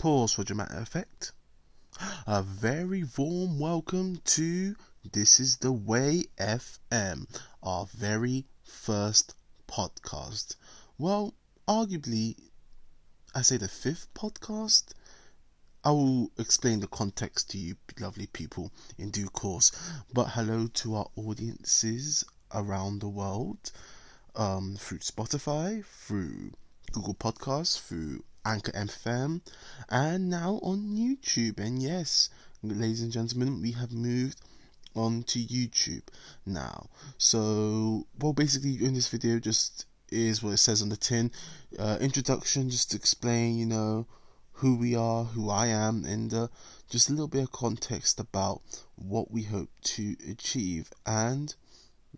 Pause for dramatic effect. A very warm welcome to This Is The Way FM, our very first podcast. Well, arguably, I say the fifth podcast. I will explain the context to you, lovely people, in due course. But hello to our audiences around the world, through Spotify, through Google Podcasts, through Anchor FM, and now on YouTube. And yes, ladies and gentlemen, we have moved on to YouTube now. So, well, basically in this video just is what it says on the tin. Introduction, just to explain, who we are, who I am, and just a little bit of context about what we hope to achieve. And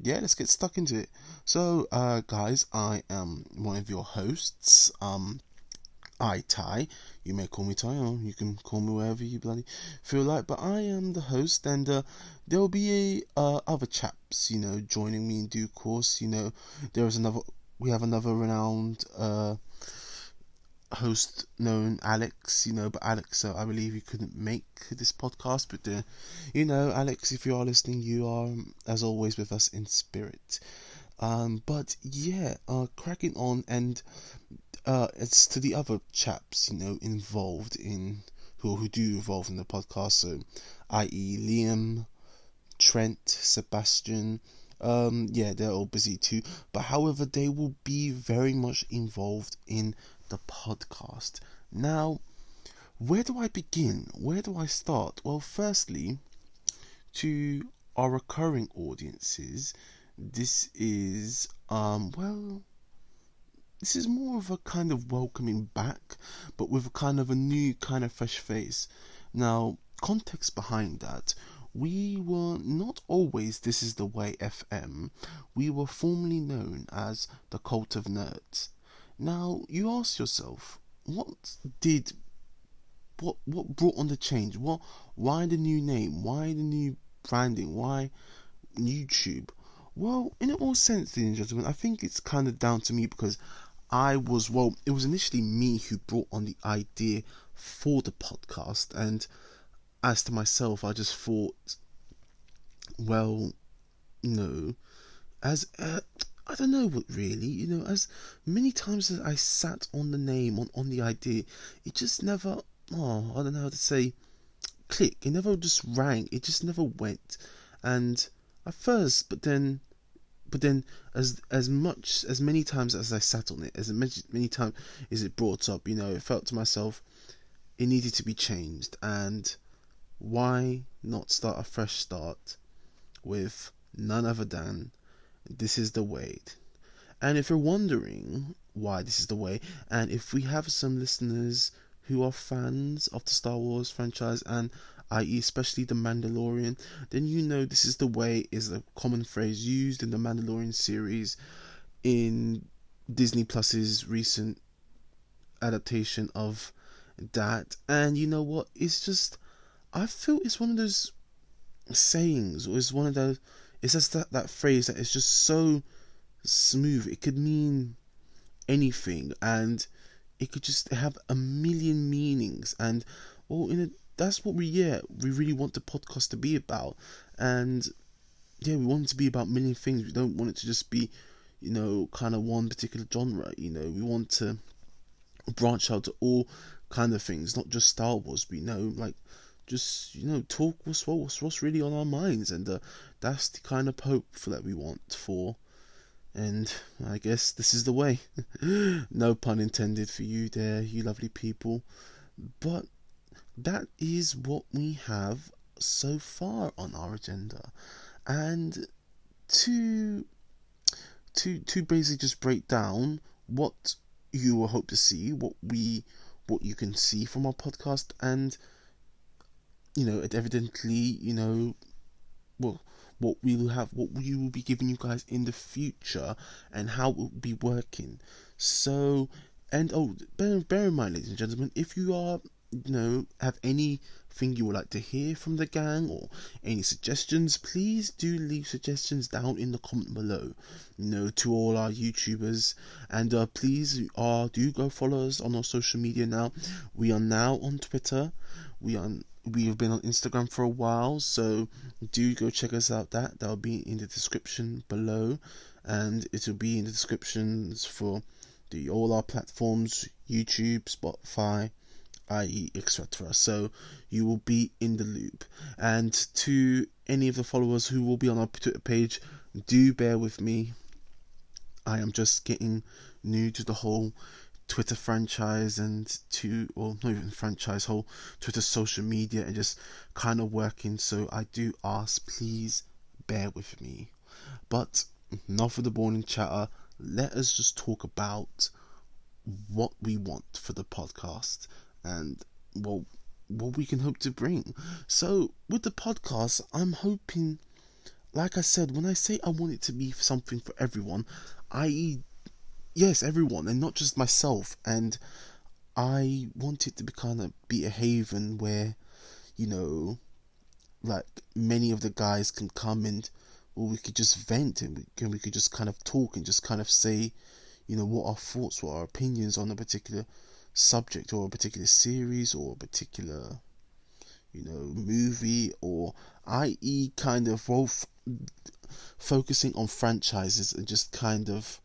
yeah, let's get stuck into it. So, guys, I am one of your hosts. Ty. You may call me Ty, or you can call me wherever you bloody feel like. But I am the host, and there will be other chaps, joining me in due course. We have another renowned host known Alex. But Alex, I believe he couldn't make this podcast. But Alex, if you are listening, you are as always with us in spirit. But yeah, cracking on, and it's to the other chaps, involved in who do involve in the podcast. So, i.e., Liam, Trent, Sebastian. Yeah, they're all busy too. But however, they will be very much involved in the podcast. Now, where do I begin? Where do I start? Well, firstly, to our recurring audiences, this is this is more of a kind of welcoming back, but with a kind of a new, kind of fresh face. Now, context behind that, we were not always This Is The Way FM. We were formerly known as the Cult of Nerds. Now, you ask yourself, what brought on the change? Why the new name? Why the new branding? Why YouTube? Well, in all sense, ladies and gentlemen, I think it's kind of down to me, because it was initially me who brought on the idea for the podcast. And as to myself, I just thought, I don't know what really, as many times as I sat on the name, on the idea, it just never, I don't know how to say, click. It never just rang. It just never went. And at first, but then as many times as I sat on it, as many times as it brought up, it felt to myself, it needed to be changed. And why not start a fresh start with none other than This Is The Way. And if you're wondering why This Is The Way, and if we have some listeners who are fans of the Star Wars franchise, and i.e. especially The Mandalorian, then This Is The Way is a common phrase used in the Mandalorian series, in Disney Plus's recent adaptation of that. And you know what? It's just, I feel it's one of those sayings, or it's just that phrase that is just so smooth. It could mean anything, and it could just have a million meanings. And that's what we really want the podcast to be about. And yeah, we want it to be about a million things. We don't want it to just be, kind of one particular genre. We want to branch out to all kind of things, not just Star Wars, but just talk what's really on our minds. And that's the kind of hope that we want for. And I guess this is the way. No pun intended for you there, you lovely people. But that is what we have so far on our agenda. And to basically just break down what you will hope to see, what you can see from our podcast, and it evidently, what we will be giving you guys in the future, and how it will be working. So, and bear in mind, ladies and gentlemen, if you are have anything you would like to hear from the gang or any suggestions, please do leave suggestions down in the comment below. To all our YouTubers, and please do go follow us on our social media now. We are now on Twitter. We have been on Instagram for a while, so do go check us out. That'll be in the description below, and it'll be in the descriptions for all our platforms: YouTube, Spotify, IE, etc. So you will be in the loop. And to any of the followers who will be on our Twitter page, do bear with me. I am just getting new to the whole Twitter franchise not even franchise, whole Twitter social media, and just kind of working. So I do ask, please bear with me. But enough of the boring chatter. Let us just talk about what we want for the podcast and what we can hope to bring. So with the podcast, I'm hoping, like I said, when I say I want it to be something for everyone, i.e., yes, everyone, and not just myself. And I want it to be a haven where, like many of the guys can come and, or we could just vent, and we could just kind of talk and just kind of say, what our thoughts, what our opinions on a particular subject or a particular series or a particular, movie, or i.e. kind of focusing on franchises and just kind of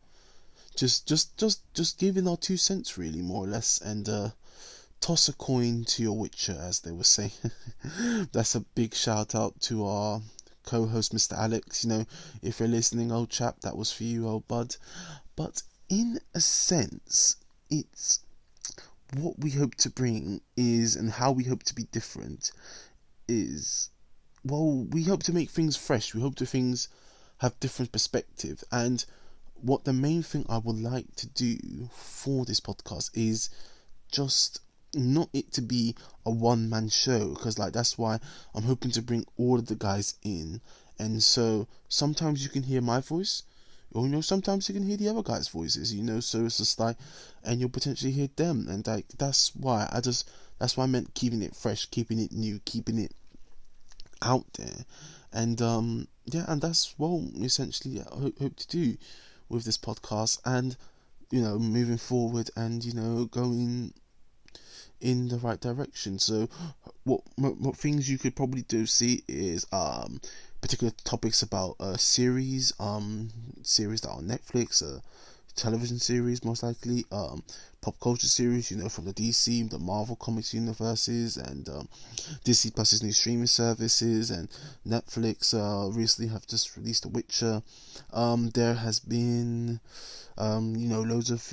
just giving our 2 cents, really, more or less, and toss a coin to your Witcher, as they would say. That's a big shout out to our co-host, Mr. Alex. If you're listening, old chap, that was for you, old bud. But in a sense, it's what we hope to bring is, and how we hope to be different is, well, we hope to make things fresh. We hope to things have different perspective. And what the main thing I would like to do for this podcast is just not it to be a one-man show, because that's why I'm hoping to bring all of the guys in. And so sometimes you can hear my voice, or sometimes you can hear the other guys' voices, so it's just and you'll potentially hear them, and that's why I meant keeping it fresh, keeping it new, keeping it out there. And and that's what essentially I hope to do with this podcast, and moving forward, and going in the right direction. So what things you could probably see is particular topics about series that are on Netflix, television series, most likely, pop culture series, from the DC, the Marvel Comics universes, and Disney Plus's new streaming services, and Netflix recently have just released The Witcher. There has been loads of,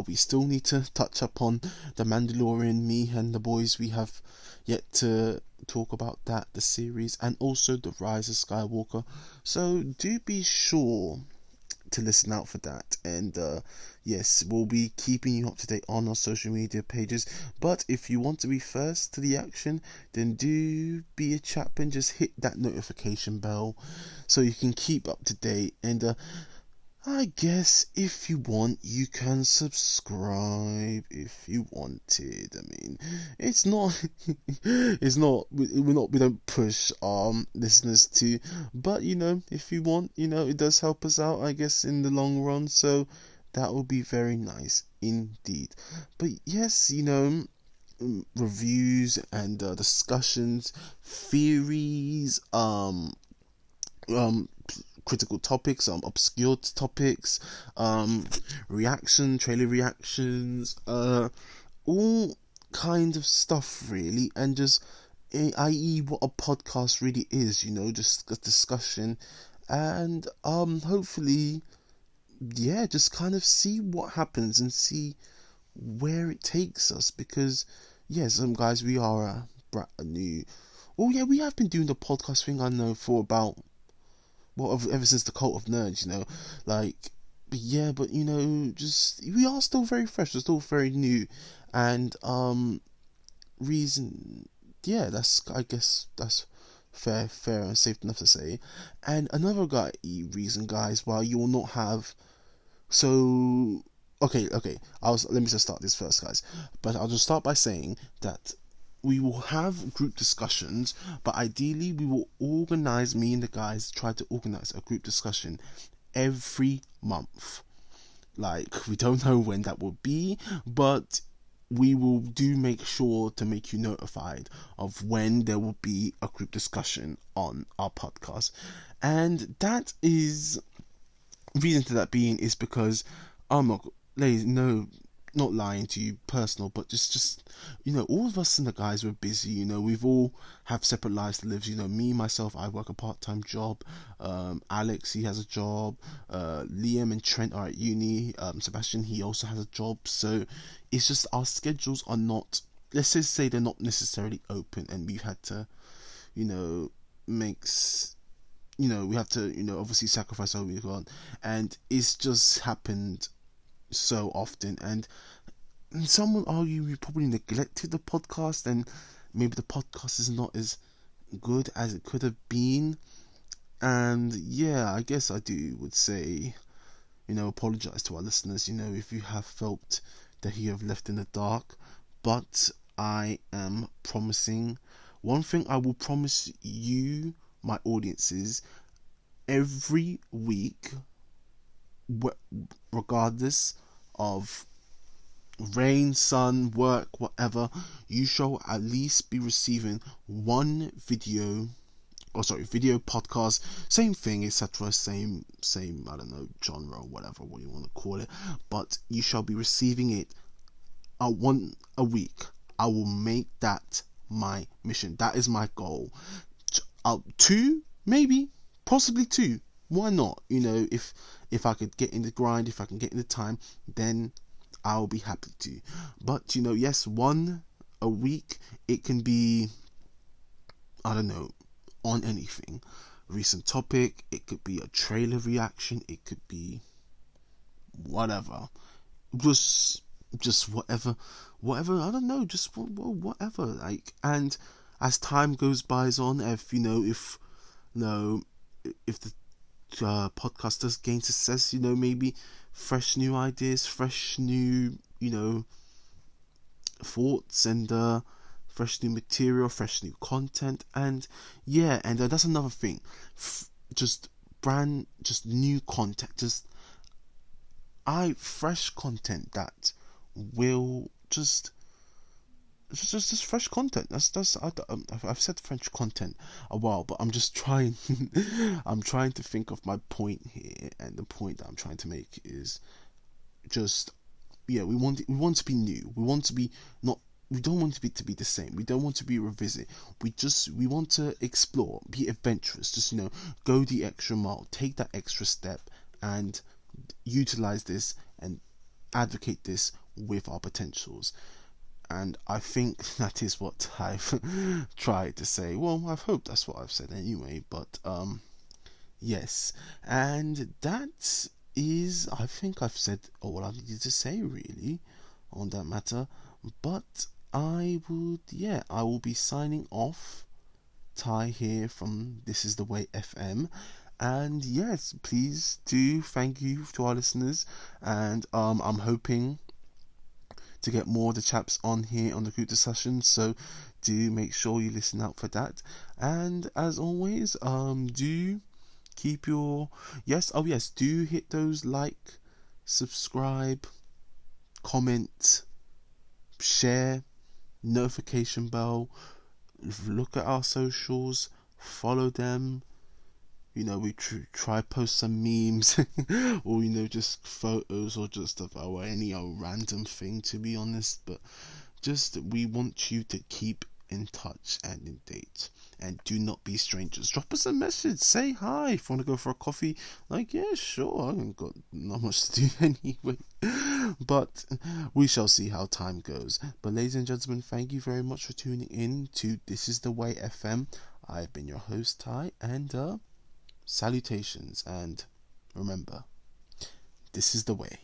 we still need to touch upon The Mandalorian. Me and the boys, we have yet to talk about that, the series, and also The Rise of Skywalker. So do be sure to listen out for that. And yes, we'll be keeping you up to date on our social media pages. But if you want to be first to the action, then do be a chap and just hit that notification bell so you can keep up to date. And I guess if you want, you can subscribe if you wanted. I mean, it's not, we don't push listeners to, but if you want, it does help us out, I guess, in the long run. So that would be very nice indeed. But yes, reviews and discussions, theories, critical topics, obscure topics, trailer reactions, all kind of stuff, really, and just, i.e. what a podcast really is, just a discussion, and hopefully, just kind of see what happens and see where it takes us, because, some guys, we are a new, we have been doing the podcast thing, I know, for about, ever since the Cult of Nerds, but just, we are still very fresh, we're still very new, and, I guess that's fair and safe enough to say. And another reason, guys, why you will not have, so, okay. Let me just start this first, guys. But I'll just start by saying that we will have group discussions, but ideally we will organize. Me and the guys try to organize a group discussion every month. Like, we don't know when that will be, but we will do make sure to make you notified of when there will be a group discussion on our podcast. And that is reason to that being is because I'm not, ladies, no, not lying to you personal, but just all of us and the guys were busy. We've all have separate lives to live. Me myself, I work a part-time job. Alex, he has a job. Liam and Trent are at uni. Sebastian, he also has a job. So it's just our schedules are not, let's just say they're not necessarily open, and we've had to makes we have to obviously sacrifice our weekend, and it's just happened so often. And some would argue we probably neglected the podcast, and maybe the podcast is not as good as it could have been. And yeah, I guess I would say apologize to our listeners if you have felt that you have left in the dark. But I am promising one thing. I will promise you, my audiences, every week, regardless of rain, sun, work, whatever, you shall at least be receiving one video podcast, same thing, etc., same I don't know, genre, whatever, what you want to call it, but you shall be receiving it one a week. I will make that my mission. That is my goal. Two, maybe, possibly two. Why not? If I could get in the grind, if I can get in the time, then I'll be happy to. But yes, one a week. It can be, I don't know, on anything. Recent topic. It could be a trailer reaction. It could be whatever. Just whatever. I don't know. Just whatever. Like, and as time goes by on, if the podcast does gain success, maybe fresh new ideas, fresh new thoughts, and fresh new material, fresh new content, and yeah, and that's another thing. Just new content, fresh content that will just fresh content. I've said French content a while, but I'm just trying. I'm trying to think of my point here, and the point that I'm trying to make is just, we want to be new. We want to be not. We don't want to be the same. We don't want to be revisit. We want to explore, be adventurous. Just go the extra mile, take that extra step, and utilize this and advocate this with our potentials. And I think that is what I've tried to say. Well, I've hoped that's what I've said anyway. But yes, and that is, I think I've said all I needed to say really on that matter. But I will be signing off. Ty here from This Is The Way FM. And yes, please do thank you to our listeners. And I'm hoping to get more of the chaps on here on the group discussion, so do make sure you listen out for that. And as always, do keep your do hit those like, subscribe, comment, share, notification bell, look at our socials, follow them. We try post some memes or just photos, or just of any random thing, to be honest. But just, we want you to keep in touch and in date, and do not be strangers. Drop us a message, say hi. If you want to go for a coffee, yeah, sure, I haven't got not much to do anyway. But we shall see how time goes. But ladies and gentlemen, thank you very much for tuning in to This Is The Way FM. I've been your host, Ty, and salutations, and remember, this is the way.